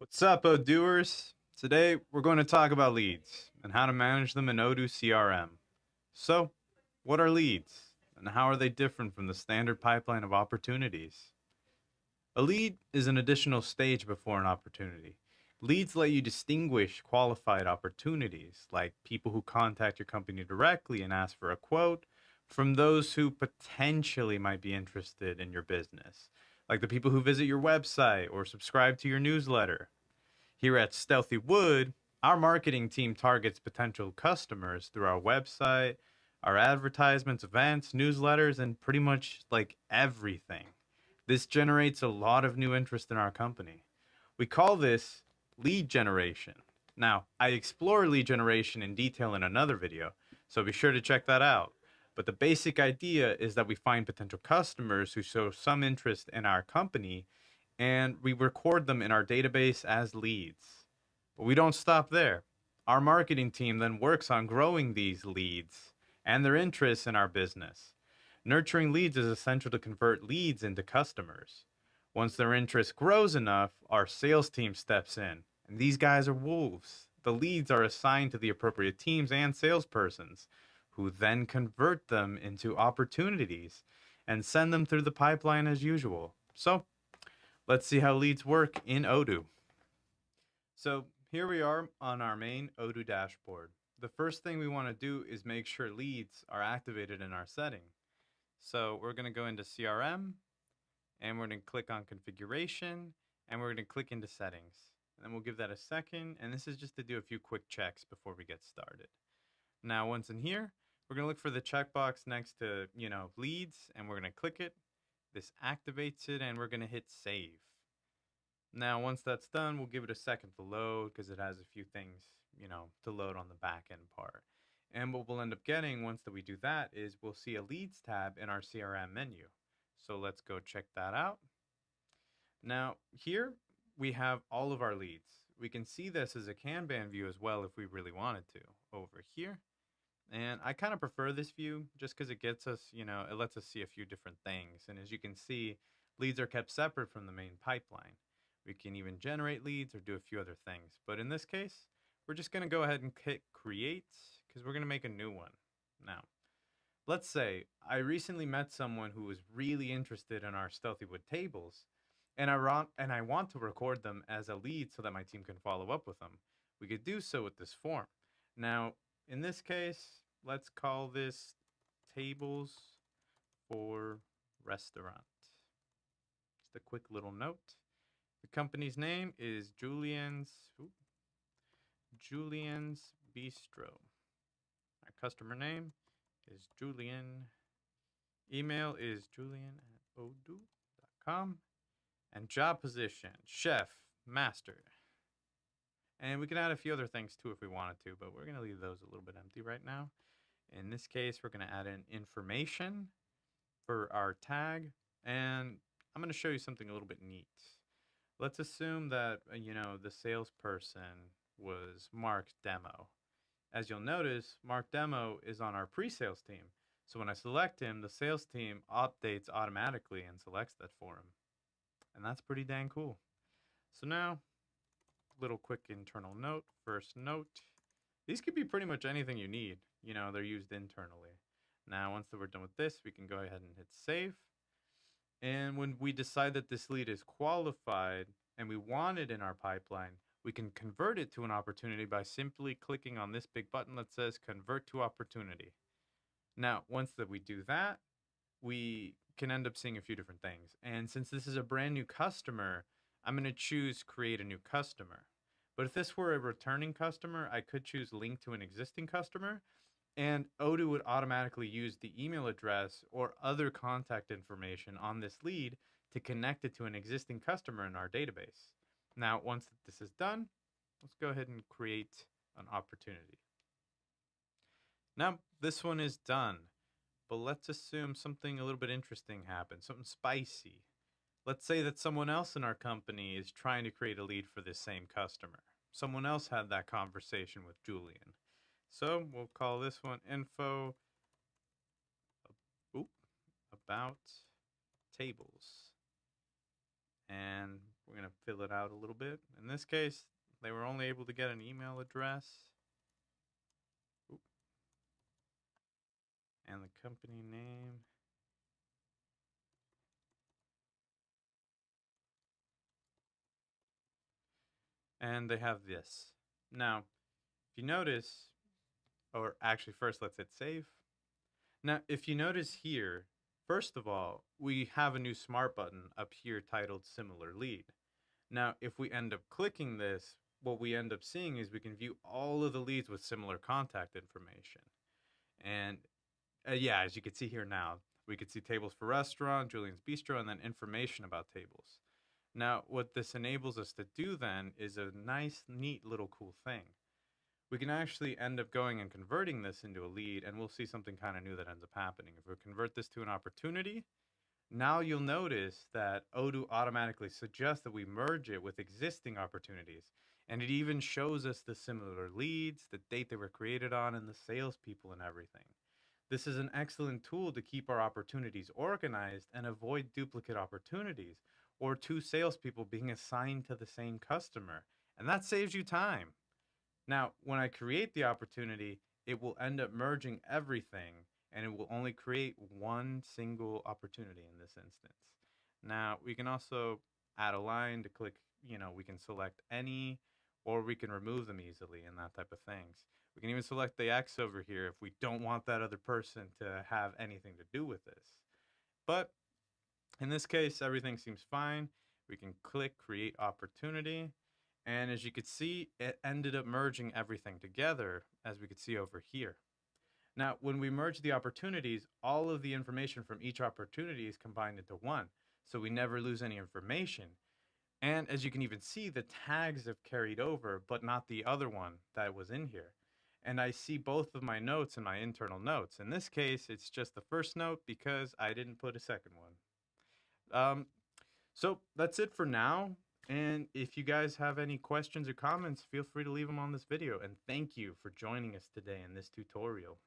What's up, Odooers? Today we're going to talk about leads and how to manage them in Odoo CRM. So, what are leads and how are they different from the standard pipeline of opportunities? A lead is an additional stage before an opportunity. Leads let you distinguish qualified opportunities, like people who contact your company directly and ask for a quote, from those who potentially might be interested in your business, like the people who visit your website or subscribe to your newsletter. Here at Stealthy Wood, our marketing team targets potential customers through our website, our advertisements, events, newsletters, and pretty much like everything. This generates a lot of new interest in our company. We call this lead generation. Now, I explore lead generation in detail in another video, so be sure to check that out. But the basic idea is that we find potential customers who show some interest in our company and we record them in our database as leads. But we don't stop there. Our marketing team then works on growing these leads and their interests in our business. Nurturing leads is essential to convert leads into customers. Once their interest grows enough, our sales team steps in, and these guys are wolves. The leads are assigned to the appropriate teams and salespersons, who then convert them into opportunities and send them through the pipeline as usual. So, let's see how leads work in Odoo. So here we are on our main Odoo dashboard. The first thing we want to do is make sure leads are activated in our setting. So we're going to go into CRM and we're going to click on configuration and we're going to click into settings. And then we'll give that a second. And this is just to do a few quick checks before we get started. Now, once in here, we're going to look for the checkbox next to, leads, and we're going to click it. This activates it, and we're going to hit save. Now, once that's done, we'll give it a second to load because it has a few things, to load on the back end part. And what we'll end up getting once that we do that is we'll see a leads tab in our CRM menu. So let's go check that out. Now, here we have all of our leads. We can see this as a Kanban view as well if we really wanted to over here. And I kind of prefer this view just because it gets us, it lets us see a few different things. And as you can see, leads are kept separate from the main pipeline. We can even generate leads or do a few other things. But in this case, we're just going to go ahead and click create because we're going to make a new one. Now, let's say I recently met someone who was really interested in our Stealthy Wood tables, and I want to record them as a lead so that my team can follow up with them. We could do so with this form. Now, in this case, let's call this tables for restaurant. Just a quick little note. The company's name is Julian's Bistro. Our customer name is Julian. Email is julian@odoo.com. And job position, chef, master. And we can add a few other things too if we wanted to, but we're going to leave those a little bit empty right now. In this case, we're going to add in information for our tag, and I'm going to show you something a little bit neat. Let's assume that, the salesperson was Mark Demo. As you'll notice, Mark Demo is on our pre-sales team. So when I select him, the sales team updates automatically and selects that for him. And that's pretty dang cool. So now, little quick internal note. First note, these could be pretty much anything you need. They're used internally. Now, once that we're done with this, we can go ahead and hit save. And when we decide that this lead is qualified and we want it in our pipeline, we can convert it to an opportunity by simply clicking on this big button that says convert to opportunity. Now, once that we do that, we can end up seeing a few different things. And since this is a brand new customer, I'm going to choose create a new customer. But if this were a returning customer, I could choose link to an existing customer, and Odoo would automatically use the email address or other contact information on this lead to connect it to an existing customer in our database. Now, once this is done, let's go ahead and create an opportunity. Now, this one is done. But let's assume something a little bit interesting happens, something spicy. Let's say that someone else in our company is trying to create a lead for this same customer. Someone else had that conversation with Julian. So we'll call this one info about tables. And We're going to fill it out a little bit. In this case, they were only able to get an email address. Oop. And the company name. And they have this. Now, if you notice, or actually first let's hit save. Now, if you notice here, first of all, we have a new smart button up here titled similar lead. Now, if we end up clicking this, what we end up seeing is we can view all of the leads with similar contact information. And yeah, as you can see here now, we could see tables for restaurant, Julian's Bistro, and then information about tables. Now, what this enables us to do then is a nice, neat little cool thing. We can actually end up going and converting this into a lead, and we'll see something kind of new that ends up happening. If we convert this to an opportunity, now you'll notice that Odoo automatically suggests that we merge it with existing opportunities. And it even shows us the similar leads, the date they were created on, and the salespeople and everything. This is an excellent tool to keep our opportunities organized and avoid duplicate opportunities or two salespeople being assigned to the same customer. And that saves you time. Now, when I create the opportunity, it will end up merging everything and it will only create one single opportunity in this instance. Now, we can also add a line to click, we can select any or we can remove them easily and that type of things. We can even select the X over here if we don't want that other person to have anything to do with this. But in this case, everything seems fine. We can click create opportunity. And as you could see, it ended up merging everything together, as we could see over here. Now, when we merge the opportunities, all of the information from each opportunity is combined into one. So we never lose any information. And as you can even see, the tags have carried over, but not the other one that was in here. And I see both of my notes in my internal notes. In this case, it's just the first note because I didn't put a second one. So that's it for now. And if you guys have any questions or comments, feel free to leave them on this video. And thank you for joining us today in this tutorial.